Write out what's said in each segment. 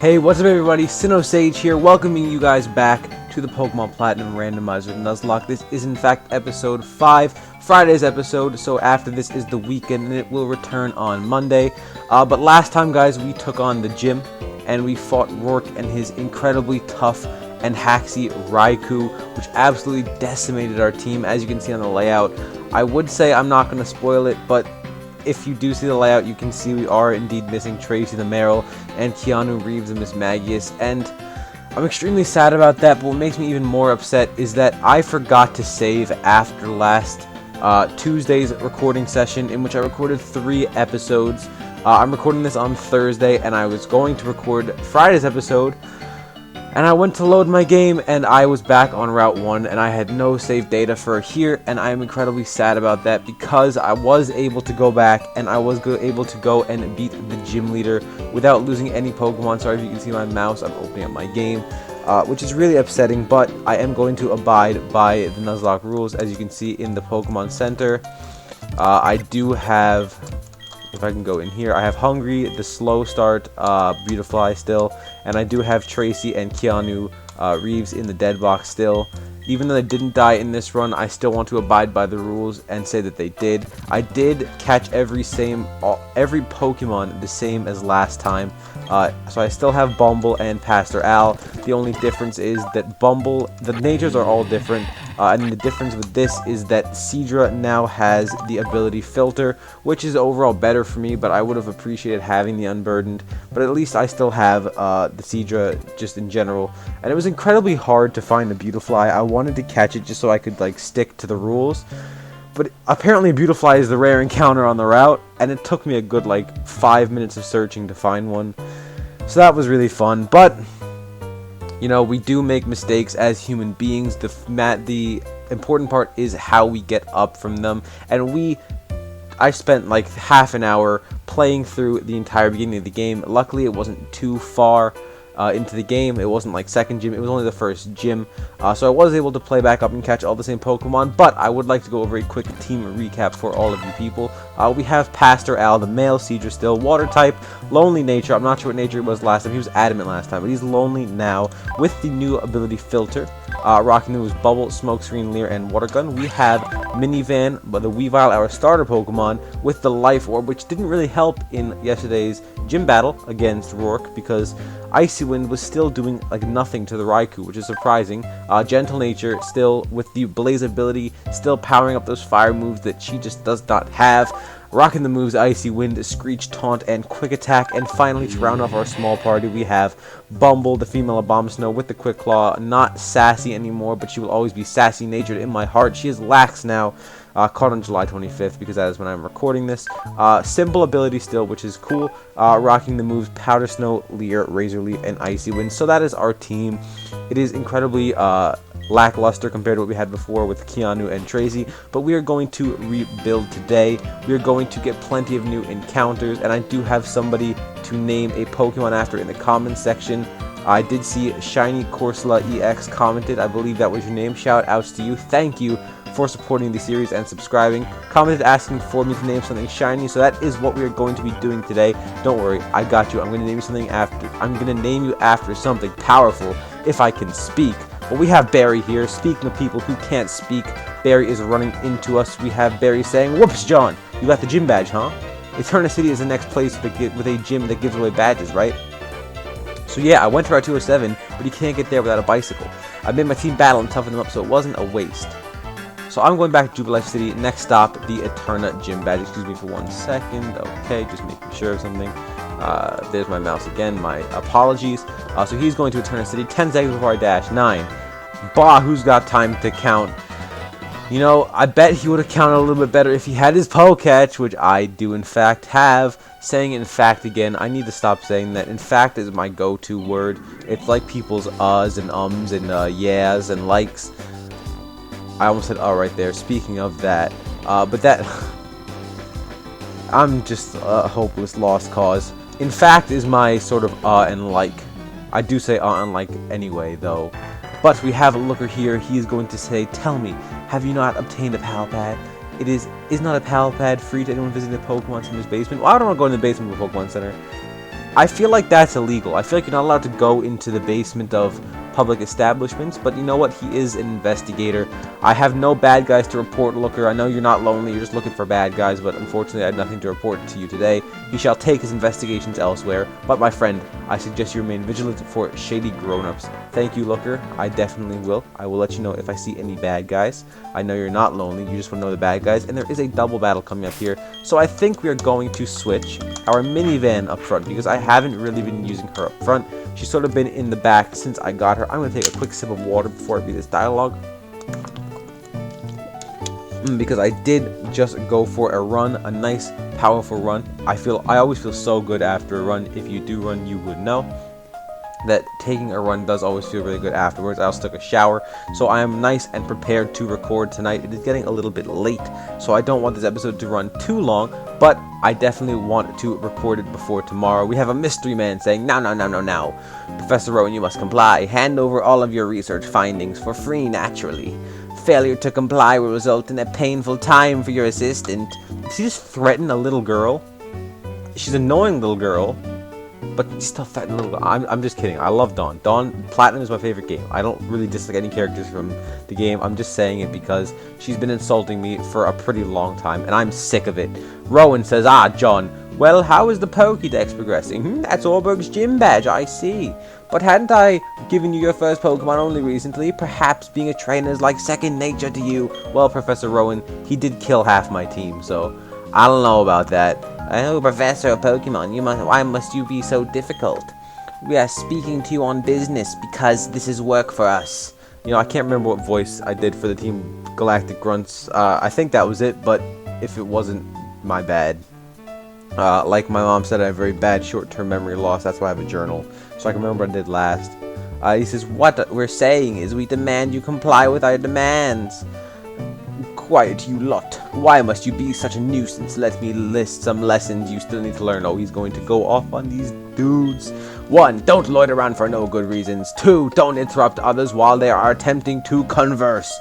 Hey, what's up everybody, Sage here, welcoming you guys back to the Pokemon Platinum Randomizer Nuzlocke. This is in fact episode 5, Friday's episode, so after this is the weekend and it will return on Monday. But last time guys, we took on the gym and we fought Rourke and his incredibly tough and hacksy Raikou, which absolutely decimated our team, as you can see on the layout. I would say I'm not going to spoil it, but if you do see the layout, you can see we are indeed missing Tracy the Meryl and Keanu Reeves and Miss Magius, and I'm extremely sad about that. But what makes me even more upset is that I forgot to save after last Tuesday's recording session, in which I recorded 3 episodes. I'm recording this on Thursday, and I was going to record Friday's episode, and I went to load my game, and I was back on Route 1, and I had no save data for here, and I am incredibly sad about that, because I was able to go back, and I was able to go and beat the gym leader without losing any Pokemon. Sorry if you can see my mouse, I'm opening up my game, which is really upsetting, but I am going to abide by the Nuzlocke rules, as you can see in the Pokemon Center. I do have... If I can go in here, I have Hungry, the slow start, Beautifly still, and I do have Tracy and Keanu Reeves in the dead box still. Even though they didn't die in this run, I still want to abide by the rules and say that they did. I did catch every Pokemon the same as last time, so I still have Bumble and Pastor Al. The only difference is that Bumble, the natures are all different, and the difference with this is that Seadra now has the ability Filter, which is overall better for me, but I would have appreciated having the Unburdened. But at least I still have the Seadra just in general, and it was incredibly hard to find a Beautifly. I wanted to catch it just so I could like stick to the rules, but apparently Beautifly is the rare encounter on the route, and it took me a good like 5 minutes of searching to find one, so that was really fun. But you know, we do make mistakes as human beings. The important part is how we get up from them, and I spent like half an hour playing through the entire beginning of the game. Luckily it wasn't too far into the game. It wasn't like second gym, it was only the first gym, so I was able to play back up and catch all the same Pokemon. But I would like to go over a quick team recap for all of you people. We have Pastor Al, the male Seadra still, water type, lonely nature. I'm not sure what nature it was last time. He was adamant last time, but he's lonely now with the new ability Filter. Rocking the moves Bubble, Smokescreen, Leer, and Water Gun. We have Minivan, but the Weavile, our starter Pokemon, with the Life Orb, which didn't really help in yesterday's gym battle against Rourke, because Icy Wind was still doing like nothing to the Raikou, which is surprising. Gentle Nature still with the Blaze ability, still powering up those fire moves that she just does not have. Rocking the moves Icy Wind, Screech, Taunt, and Quick Attack. And finally, to round off our small party, we have Bumble, the female Abomasnow, with the Quick Claw. Not sassy anymore, but she will always be sassy-natured in my heart. She is lax now. Caught on July 25th, because that is when I'm recording this. Simple ability still, which is cool. Rocking the moves Powder Snow, Leer, Razor Leaf, and Icy Wind. So that is our team. It is incredibly lackluster compared to what we had before with Keanu and Tracy, but we are going to rebuild today. We are going to get plenty of new encounters, and I do have somebody to name a Pokemon after in the comments section. I did see Shiny Corsola EX commented. I believe that was your name. Shout outs to you. Thank you for supporting the series and subscribing. Commented asking for me to name something shiny, so that is what we are going to be doing today. Don't worry, I got you. I'm going to name you something after. I'm going to name you after something powerful if I can speak. But we have Barry here. Speaking of people who can't speak, Barry is running into us. We have Barry saying, "Whoops, John, you got the gym badge, huh? Eterna City is the next place with a gym that gives away badges, right?" So yeah, I went to Route 207, but you can't get there without a bicycle. I made my team battle and toughen them up, so it wasn't a waste. So I'm going back to Jubilife City. Next stop, the Eterna gym badge. Excuse me for 1 second. Okay, just making sure of something. There's my mouse again. My apologies. So he's going to Eterna City. 10 seconds before I dash. 9. Bah, who's got time to count? You know, I bet he would have counted a little bit better if he had his Poketch, which I do in fact have. Saying in fact again, I need to stop saying that. In fact is my go-to word. It's like people's uhs and ums and yeahs and likes. I almost said right there. Speaking of that, but that I'm just a hopeless lost cause. In fact is my sort of and like. I do say and like anyway though. But we have a looker here. He is going to say, "Tell me, have you not obtained a Palpad? Is not a Palpad free to anyone visiting the Pokemon Center's basement?" Well, I don't want to go in the basement of the Pokemon Center. I feel like that's illegal. I feel like you're not allowed to go into the basement of public establishments, but you know what? He is an investigator. I have no bad guys to report, Looker. I know you're not lonely, you're just looking for bad guys, but unfortunately I have nothing to report to you today. He shall take his investigations elsewhere, but my friend, I suggest you remain vigilant for shady grown-ups. Thank you, Looker. I definitely will. I will let you know if I see any bad guys. I know you're not lonely, you just want to know the bad guys, and there is a double battle coming up here, so I think we are going to switch our minivan up front, because I haven't really been using her up front. She's sort of been in the back since I got her. I'm going to take a quick sip of water before I read this dialogue. Because I did just go for a run, a nice, powerful run. I always feel so good after a run. If you do run, you would know that taking a run does always feel really good afterwards. I also took a shower, so I am nice and prepared to record tonight. It is getting a little bit late, so I don't want this episode to run too long, but I definitely want to record it before tomorrow. We have a mystery man saying, "Now, now, now, now, now. Professor Rowan, you must comply. Hand over all of your research findings for free, naturally. Failure to comply will result in a painful time for your assistant." Did she just threaten a little girl? She's an annoying little girl, but still threatening a little girl. I'm just kidding. I love Dawn. Dawn Platinum is my favorite game. I don't really dislike any characters from the game. I'm just saying it because she's been insulting me for a pretty long time, and I'm sick of it. Rowan says, "Ah, John, well, how is the Pokédex progressing?" That's Orberg's gym badge, I see. But hadn't I given you your first Pokemon only recently? Perhaps being a trainer is like second nature to you. Well, Professor Rowan, he did kill half my team, so I don't know about that. Oh, Professor of Pokemon, why must you be so difficult? We are speaking to you on business because this is work for us. You know, I can't remember what voice I did for the Team Galactic Grunts. I think that was it, but if it wasn't, my bad. Like my mom said, I have very bad short-term memory loss. That's why I have a journal, so I can remember what I did last. He says, "What we're saying is we demand you comply with our demands." "Quiet, you lot. Why must you be such a nuisance? Let me list some lessons you still need to learn." Oh, he's going to go off on these dudes. 1. Don't loiter around for no good reasons. 2. Don't interrupt others while they are attempting to converse.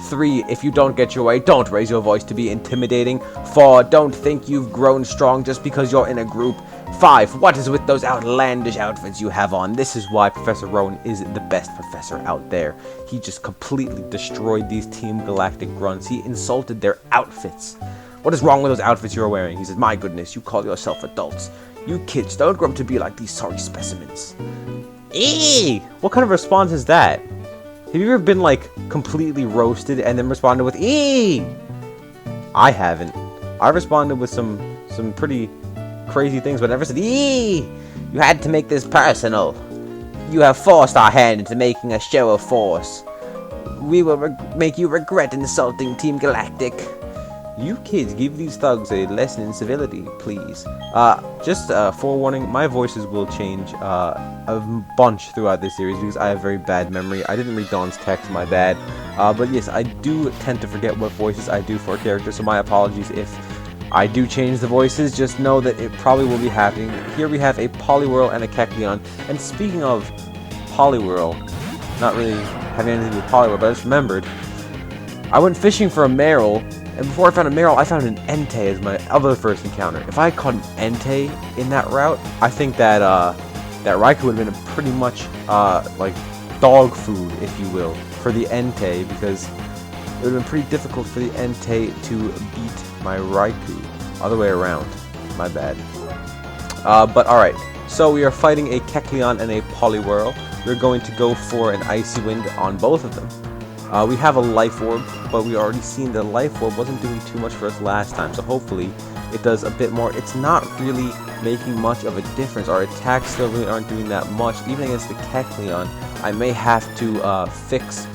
3. If you don't get your way, don't raise your voice to be intimidating. 4. Don't think you've grown strong just because you're in a group. 5. What is with those outlandish outfits you have on? This is why Professor Rowan is the best professor out there. He just completely destroyed these Team Galactic Grunts. He insulted their outfits. "What is wrong with those outfits you're wearing?" He says, "My goodness, you call yourself adults. You kids don't grow up to be like these sorry specimens." Eee! What kind of response is that? Have you ever been, like, completely roasted and then responded with, "Eee!" I haven't. I responded with some pretty crazy things, but I never said, "Eee! You had to make this personal. You have forced our hand into making a show of force. We will make you regret insulting Team Galactic." You kids, give these thugs a lesson in civility, please. Just forewarning, my voices will change a bunch throughout this series because I have very bad memory. I didn't read Dawn's text, my bad. But yes, I do tend to forget what voices I do for a character, so my apologies if I do change the voices. Just know that it probably will be happening. Here we have a Poliwhirl and a Kecleon. And speaking of Poliwhirl, not really having anything to do with Poliwhirl, but I just remembered, I went fishing for a Marill, and before I found a Marill, I found an Entei as my other first encounter. If I had caught an Entei in that route, I think that that Raikou would have been a pretty much like dog food, if you will, for the Entei, because it would have been pretty difficult for the Entei to beat my Raikou. Other way around. My bad. But alright, so we are fighting a Kecleon and a Poliwhirl. We're going to go for an Icy Wind on both of them. We have a Life Orb, but we already seen that Life Orb wasn't doing too much for us last time, so hopefully it does a bit more. It's not really making much of a difference. Our attacks still really aren't doing that much. Even against the Kecleon, I may have to fix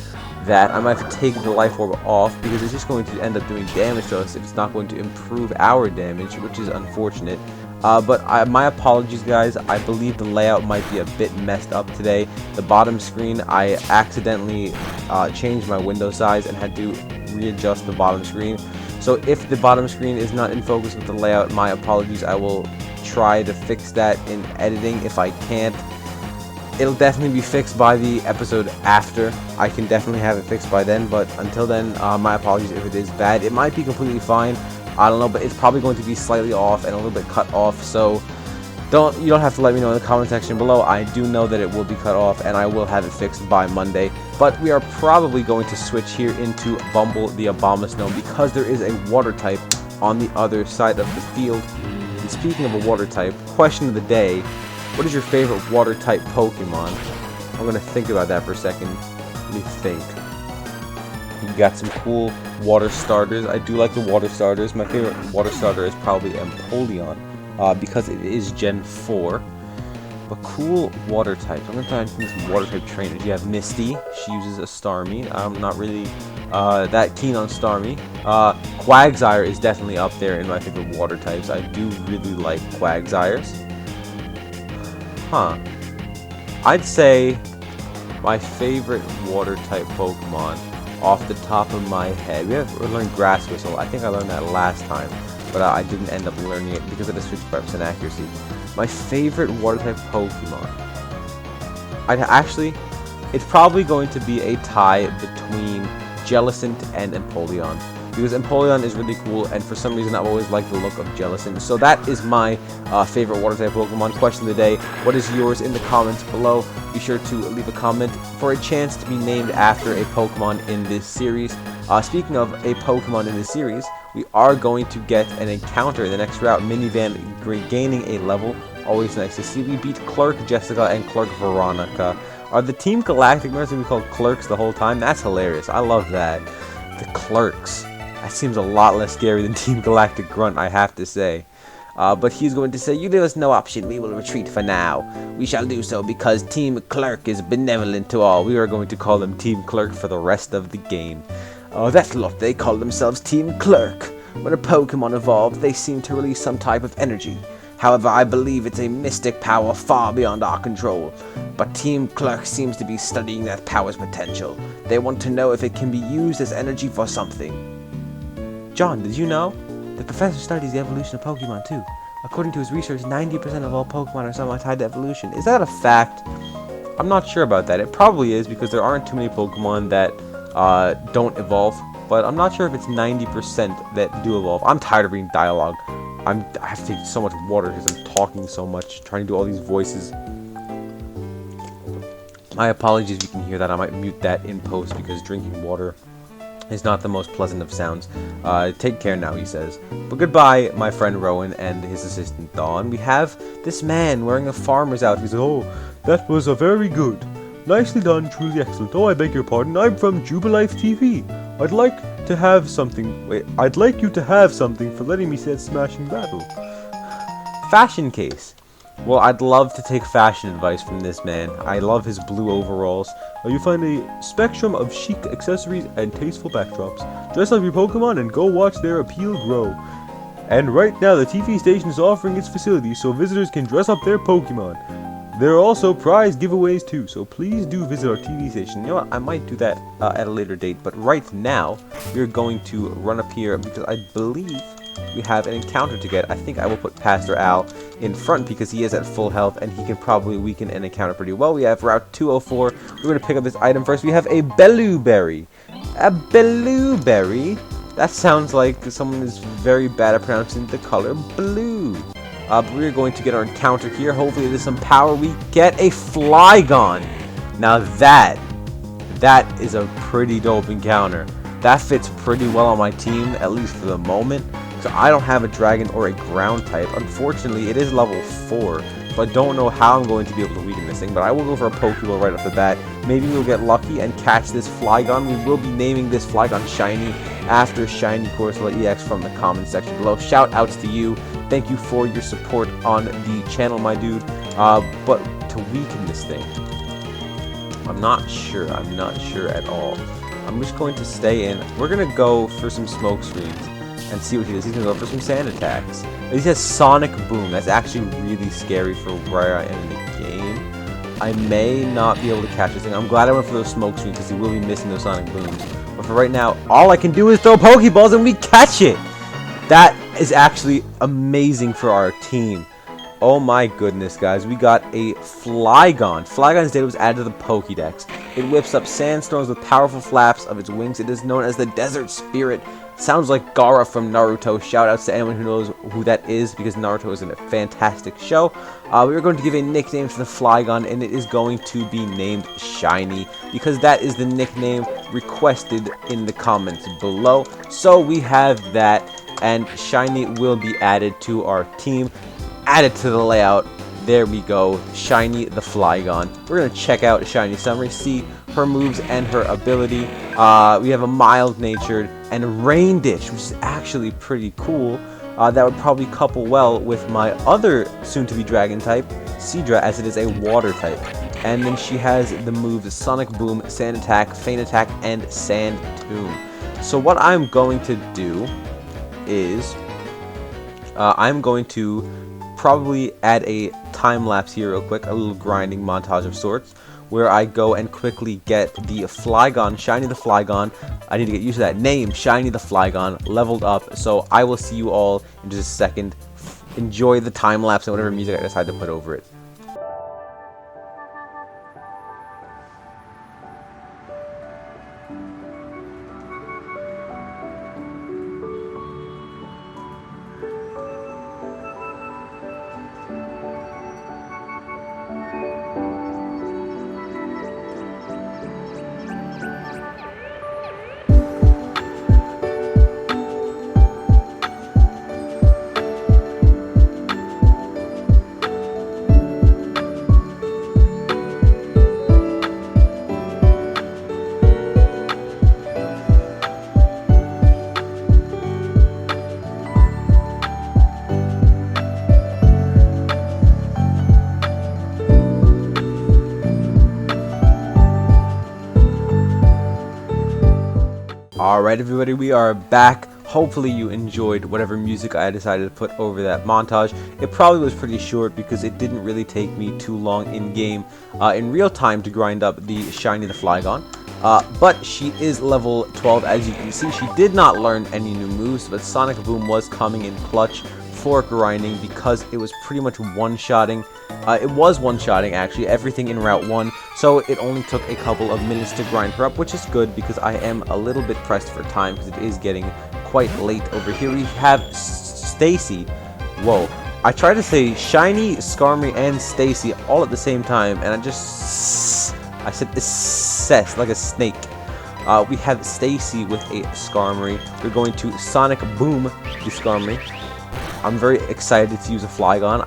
that. I might have to take the Life Orb off because it's just going to end up doing damage to us if it's not going to improve our damage, which is unfortunate. But my apologies, guys. I believe the layout might be a bit messed up today. The bottom screen, I accidentally changed my window size and had to readjust the bottom screen. So if the bottom screen is not in focus with the layout, my apologies. I will try to fix that in editing. If I can't, it'll definitely be fixed by the episode after. I can definitely have it fixed by then, but until then, my apologies if it is bad. It might be completely fine. I don't know, but it's probably going to be slightly off and a little bit cut off, so You don't have to let me know in the comment section below. I do know that it will be cut off, and I will have it fixed by Monday. But we are probably going to switch here into Bumble the Abomasnow because there is a water type on the other side of the field. And speaking of a water type, question of the day: what is your favorite water type Pokemon? I'm gonna think about that for a second. Let me think. You got some cool water starters. I do like the water starters. My favorite water starter is probably Empoleon, because it is Gen 4. But cool water types. I'm gonna try and think some water type trainers. You have Misty. She uses a Starmie. I'm not really that keen on Starmie. Quagsire is definitely up there in my favorite water types. I do really like Quagsires. Huh. I'd say my favorite water type Pokemon off the top of my head. We learned Grass Whistle. I think I learned that last time, but I didn't end up learning it because of the 65% accuracy. My favorite water type Pokemon. It's probably going to be a tie between Jellicent and Empoleon, because Empoleon is really cool, and for some reason I've always liked the look of Jellicent. So that is my favorite water type Pokemon. Question of the day: what is yours in the comments below? Be sure to leave a comment for a chance to be named after a Pokemon in this series. Speaking of a Pokemon in this series, we are going to get an encounter in the next route. Minivan gaining a level. Always nice to see. We beat Clerk, Jessica, and Clerk Veronica. Are the Team Galactic members going to be called Clerks the whole time? That's hilarious. I love that. The Clerks. That seems a lot less scary than Team Galactic Grunt, I have to say. But he's going to say, "You leave us no option. We will retreat for now. We shall do so because Team Clerk is benevolent to all." We are going to call them Team Clerk for the rest of the game. Oh, that's what they call themselves, Team Clerk. When a Pokemon evolves, they seem to release some type of energy. However, I believe it's a mystic power far beyond our control. But Team Clerk seems to be studying that power's potential. They want to know if it can be used as energy for something. John, did you know? The professor studies the evolution of Pokemon too. According to his research, 90% of all Pokemon are somehow tied to evolution. Is that a fact? I'm not sure about that. It probably is, because there aren't too many Pokemon that don't evolve. But I'm not sure if it's 90% that do evolve. I'm tired of reading dialogue. I have to take so much water because I'm talking so much, trying to do all these voices. My apologies if you can hear that. I might mute that in post because drinking water is not the most pleasant of sounds. Take care now, he says. But goodbye, my friend Rowan and his assistant Dawn. We have this man wearing a farmer's outfit. He says, "Oh, that was a very good. Nicely done, truly excellent. Oh, I beg your pardon. I'm from Jubilife TV. I'd like to have something. Wait, I'd like you to have something for letting me see that smashing battle." Fashion case. Well, I'd love to take fashion advice from this man. I love his blue overalls. You find a spectrum of chic accessories and tasteful backdrops. Dress up your Pokemon and go watch their appeal grow. And right now, the TV station is offering its facilities so visitors can dress up their Pokemon. There are also prize giveaways too, so please do visit our TV station. You know what, I might do that at a later date, but right now, we're going to run up here because I believe we have an encounter to get. I think I will put Pastor Al in front because he is at full health and he can probably weaken an encounter pretty well. We have Route 204. We're going to pick up this item first. We have a Belluberry. A Belluberry? That sounds like someone is very bad at pronouncing the color blue. But we're going to get our encounter here. Hopefully there's some power. We get a Flygon. Now that is a pretty dope encounter. That fits pretty well on my team, at least for the moment. So I don't have a dragon or a ground type. Unfortunately, it is level 4. So I don't know how I'm going to be able to weaken this thing. But I will go for a Pokeball right off the bat. Maybe we'll get lucky and catch this Flygon. We will be naming this Flygon Shiny after Shiny Corsola EX from the comment section below. Shout outs to you. Thank you for your support on the channel, my dude. But to weaken this thing, I'm not sure. I'm not sure at all. I'm just going to stay in. We're going to go for some smoke screens and see what he does. He's going to go for some sand attacks. He says Sonic Boom. That's actually really scary for where I am in the game. I may not be able to catch this thing. I'm glad I went for those smoke screens because he will be missing those Sonic Booms. But for right now, all I can do is throw Pokeballs and we catch it. That is actually amazing for our team. Oh my goodness, guys. We got a Flygon. Flygon's data was added to the Pokédex. It whips up sandstorms with powerful flaps of its wings. It is known as the Desert Spirit. Sounds like Gaara from Naruto. Shout outs to anyone who knows who that is, because Naruto is a fantastic show. We are going to give a nickname to the Flygon, and it is going to be named Shiny, because that is the nickname requested in the comments below. So we have that, and Shiny will be added to our team. Added to the layout. There we go, Shiny the Flygon. We're going to check out Shiny summary, see her moves and her ability. We have a mild-natured and Rain Ditch, which is actually pretty cool. That would probably couple well with my other soon-to-be Dragon type, Seadra, as it is a Water type. And then she has the moves Sonic Boom, Sand Attack, Feint Attack, and Sand Tomb. So what I'm going to do is I'm going to probably add a time lapse here real quick, a little grinding montage of sorts, where I go and quickly get the Flygon, Shiny the Flygon. I need to get used to that name, Shiny the Flygon, leveled up. So I will see you all in just a second. Enjoy the time lapse and whatever music I decide to put over it. Alright everybody, we are back. Hopefully you enjoyed whatever music I decided to put over that montage. It probably was pretty short because it didn't really take me too long in game, in real time, to grind up the Shiny the Flygon. But she is level 12, as you can see. She did not learn any new moves, but Sonic Boom was coming in clutch for grinding because it was pretty much one-shotting. It was one-shotting, actually, everything in Route 1, so it only took a couple of minutes to grind her up, which is good because I am a little bit pressed for time because it is getting quite late over here. We have Stacy. Whoa. I tried to say Shiny, Skarmory, and Stacy all at the same time, and I said "cess" like a snake. We have Stacy with a Skarmory. We're going to Sonic Boom the Skarmory. I'm very excited to use a Flygon.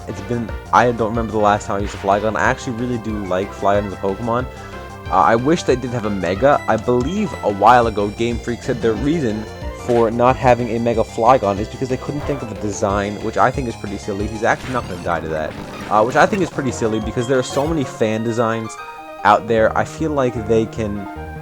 I don't remember the last time I used a Flygon. I actually really do like Flygon as a Pokemon. I wish they did have a Mega. I believe a while ago Game Freak said their reason for not having a Mega Flygon is because they couldn't think of a design, which I think is pretty silly. He's actually not going to die to that. Which I think is pretty silly because there are so many fan designs out there. I feel like they can,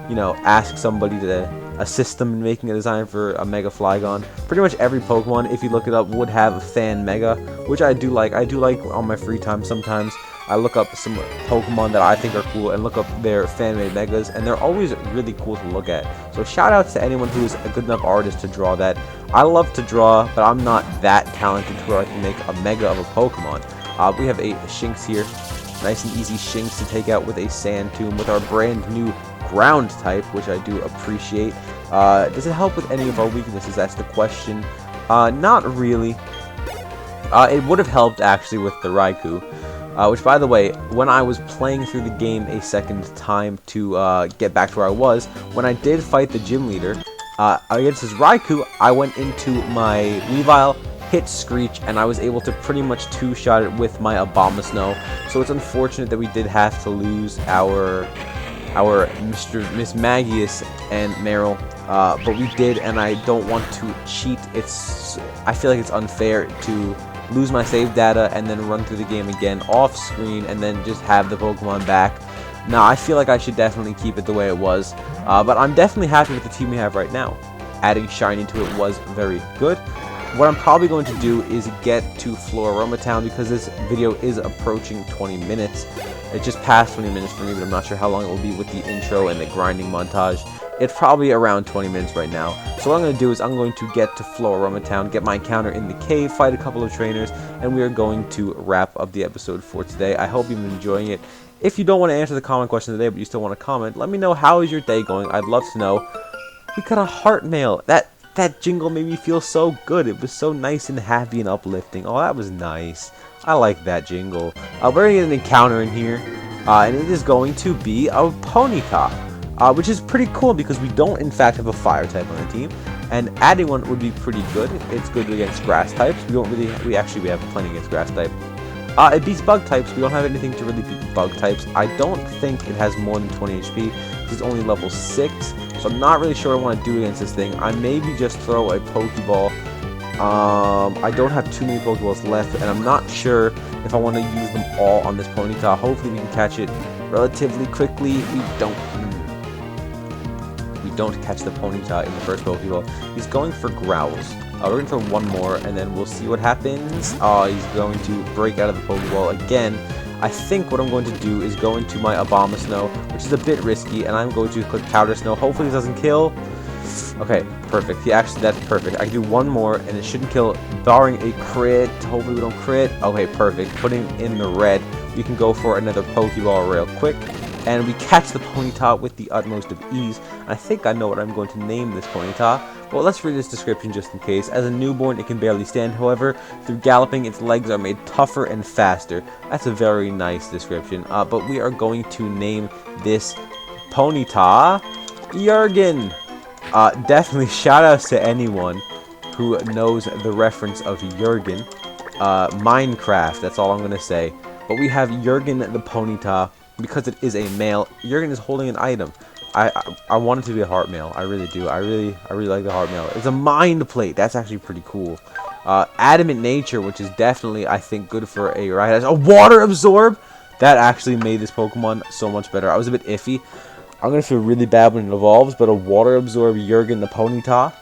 you know, ask somebody to assist them in making a design for a Mega Flygon. Pretty much every Pokemon, if you look it up, would have a fan Mega, which I do like. I do like on my free time sometimes. I look up some Pokemon that I think are cool and look up their fan-made Megas, and they're always really cool to look at. So shout out to anyone who is a good enough artist to draw that. I love to draw, but I'm not that talented to where I can make a Mega of a Pokemon. We have a Shinx here. Nice and easy Shinx to take out with a Sand Tomb with our brand new Ground type, which I do appreciate. Does it help with any of our weaknesses? That's the question. Not really. It would have helped actually with the Raikou, which, by the way, when I was playing through the game a second time to get back to where I was, when I did fight the gym leader against his Raikou, I went into my Weavile, hit Screech, and I was able to pretty much two-shot it with my Abomasnow. So it's unfortunate that we did have to lose our Miss Magius and Meryl, but we did, and I don't want to cheat. I feel like it's unfair to lose my save data and then run through the game again off screen and then just have the Pokemon back. Now I feel like I should definitely keep it the way it was, but I'm definitely happy with the team we have right now. Adding Shiny to it was very good. What I'm probably going to do is get to Flora Town because this video is approaching 20 minutes. It just passed 20 minutes for me, but I'm not sure how long it will be with the intro and the grinding montage. It's probably around 20 minutes right now. So what I'm going to do is I'm going to get to Flora Town, get my encounter in the cave, fight a couple of trainers, and we are going to wrap up the episode for today. I hope you've been enjoying it. If you don't want to answer the comment question today, but you still want to comment, let me know how is your day going. I'd love to know. We got a heart mail. that jingle made me feel so good. It was so nice and happy and uplifting. Oh, that was nice. I like that jingle. We're going to get an encounter in here, and it is going to be a Ponyta, which is pretty cool because we don't, in fact, have a fire type on the team, and adding one would be pretty good. It's good against grass types. We have plenty against grass type. It beats bug types. We don't have anything to really beat bug types. I don't think it has more than 20 HP. This is only level 6, so I'm not really sure what I want to do against this thing. I maybe just throw a Pokeball. I don't have too many Pokeballs left, and I'm not sure if I want to use them all on this Ponyta. Hopefully we can catch it relatively quickly. We don't catch the Ponyta in the first Pokeball. He's going for Growls. We're going for one more, and then we'll see what happens. He's going to break out of the Pokeball again. I think what I'm going to do is go into my Abomasnow, which is a bit risky, and I'm going to click Powder Snow. Hopefully this doesn't kill. Okay, perfect. That's perfect. I can do one more, and it shouldn't kill, barring a crit. Hopefully we don't crit. Okay, perfect. Putting in the red, we can go for another Pokeball real quick, and we catch the Ponyta with the utmost of ease. I think I know what I'm going to name this Ponyta. Well, let's read this description just in case. As a newborn, it can barely stand. However, through galloping, its legs are made tougher and faster. That's a very nice description. But we are going to name this Ponyta Jurgen. Definitely shout outs to anyone who knows the reference of Jurgen. Minecraft, that's all I'm going to say. But we have Jurgen the Ponyta. Because it is a male, Jurgen is holding an item. I want it to be a heart mail. I really do. I really like the heart mail. It's a mind plate. That's actually pretty cool. Adamant nature, which is definitely, I think, good for a ride. A water absorb. That actually made this Pokemon so much better. I was a bit iffy. I'm gonna feel really bad when it evolves, but a water absorb Jurgen the Ponyta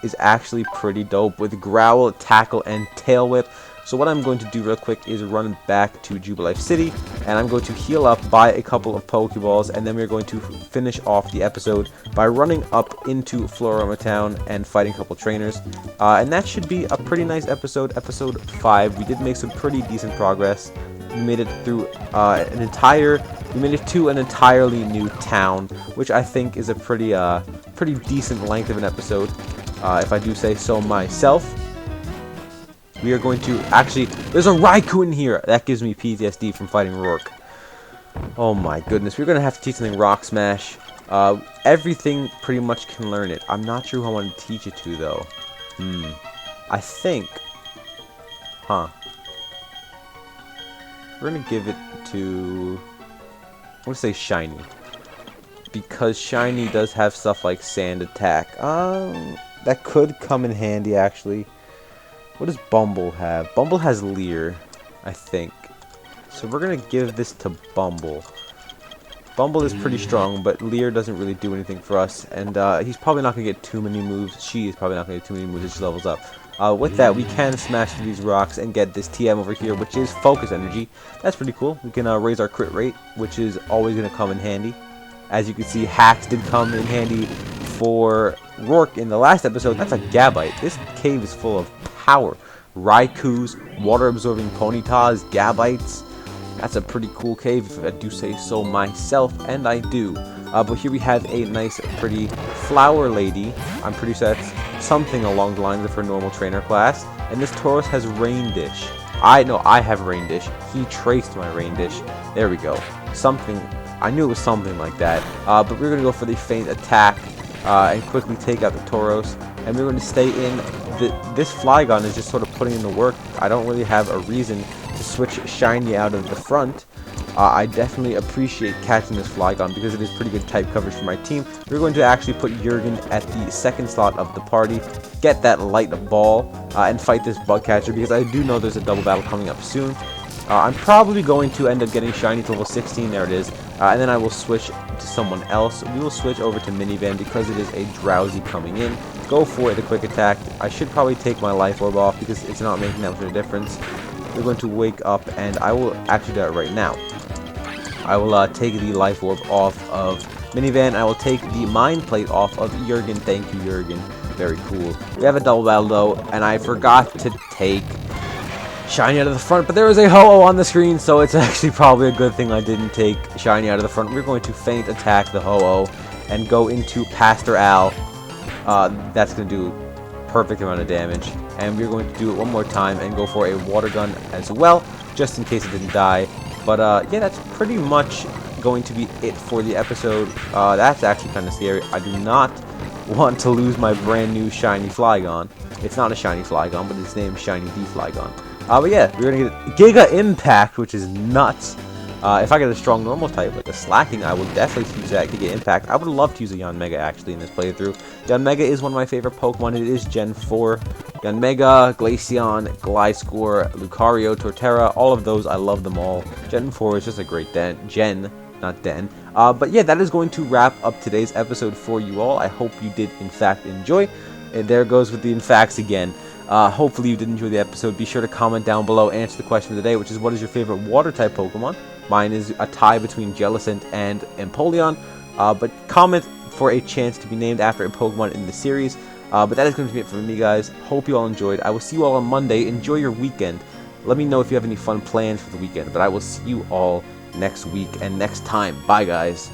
is actually pretty dope with Growl, Tackle, and Tail Whip. So what I'm going to do real quick is run back to Jubilife City, and I'm going to heal up, buy a couple of Pokeballs, and then we're going to finish off the episode by running up into Flora Town and fighting a couple trainers. And that should be a pretty nice episode, episode 5. We did make some pretty decent progress. We made it through we made it to an entirely new town, which I think is a pretty decent length of an episode, if I do say so myself. We are going to there's a Raikou in here. That gives me PTSD from fighting Rourke. Oh my goodness. We're going to have to teach something Rock Smash. Everything pretty much can learn it. I'm not sure who I want to teach it to, though. I think. We're going to give it to. I'm going to say Shiny. Because Shiny does have stuff like Sand Attack. That could come in handy, actually. What does Bumble have? Bumble has Leer, I think. So we're going to give this to Bumble. Bumble is pretty strong, but Leer doesn't really do anything for us. And he's probably not going to get too many moves. She is probably not going to get too many moves as she levels up. With that, we can smash through these rocks and get this TM over here, which is Focus Energy. That's pretty cool. We can raise our crit rate, which is always going to come in handy. As you can see, Hacks did come in handy for Rourke in the last episode. That's a Gabite. This cave is full of power. Raikous, water-absorbing Ponytas, Gabites. That's a pretty cool cave, if I do say so myself, and I do. But here we have a nice, pretty flower lady. I'm pretty sure that's something along the lines of her normal trainer class. And this Tauros has Rain Dish. I have Rain Dish. He traced my Rain Dish. There we go. Something. I knew it was something like that. But we're going to go for the Feint Attack and quickly take out the Tauros. And we're going to stay in. This Flygon is just sort of putting in the work. I don't really have a reason to switch Shiny out of the front. I definitely appreciate catching this Flygon because it is pretty good type coverage for my team. We're going to actually put Jurgen at the second slot of the party, get that light ball, and fight this bug catcher because I do know there's a double battle coming up soon. I'm probably going to end up getting Shiny to level 16, there it is, and then I will switch to someone else. We will switch over to Minivan because it is a Drowsy coming in. Go for it, the quick attack. I should probably take my Life Orb off because it's not making that much of a difference. We're going to wake up, and I will actually do that right now. I will take the Life Orb off of Minivan. I will take the Mind Plate off of Jurgen. Thank you, Jurgen. Very cool. We have a double battle, though, and I forgot to take Shiny out of the front, but there is a Ho-Oh on the screen, so it's actually probably a good thing I didn't take Shiny out of the front. We're going to Feint Attack the Ho-Oh and go into Pastor Al. That's going to do perfect amount of damage. And we're going to do it one more time and go for a water gun as well, just in case it didn't die. But yeah, that's pretty much going to be it for the episode. That's actually kind of scary. I do not want to lose my brand new shiny Flygon. It's not a shiny Flygon, but its name is Shiny D Flygon. But yeah, we're going to get Giga Impact, which is nuts. If I get a strong normal type, like a Slacking, I will definitely use that Giga Impact. I would love to use a Yanmega, actually, in this playthrough. Yanmega is one of my favorite Pokemon. It is Gen 4. Yanmega, Glaceon, Gliscor, Lucario, Torterra, all of those, I love them all. Gen 4 is just a great gen, not den. But yeah, that is going to wrap up today's episode for you all. I hope you did, in fact, enjoy. And there goes with the in facts again. Hopefully you did enjoy the episode. Be sure to comment down below, answer the question of the day, which is, what is your favorite water-type Pokemon? Mine is a tie between Jellicent and Empoleon. But comment for a chance to be named after a Pokemon in the series. But that is going to be it for me, guys. Hope you all enjoyed. I will see you all on Monday. Enjoy your weekend. Let me know if you have any fun plans for the weekend. But I will see you all next week and next time. Bye, guys.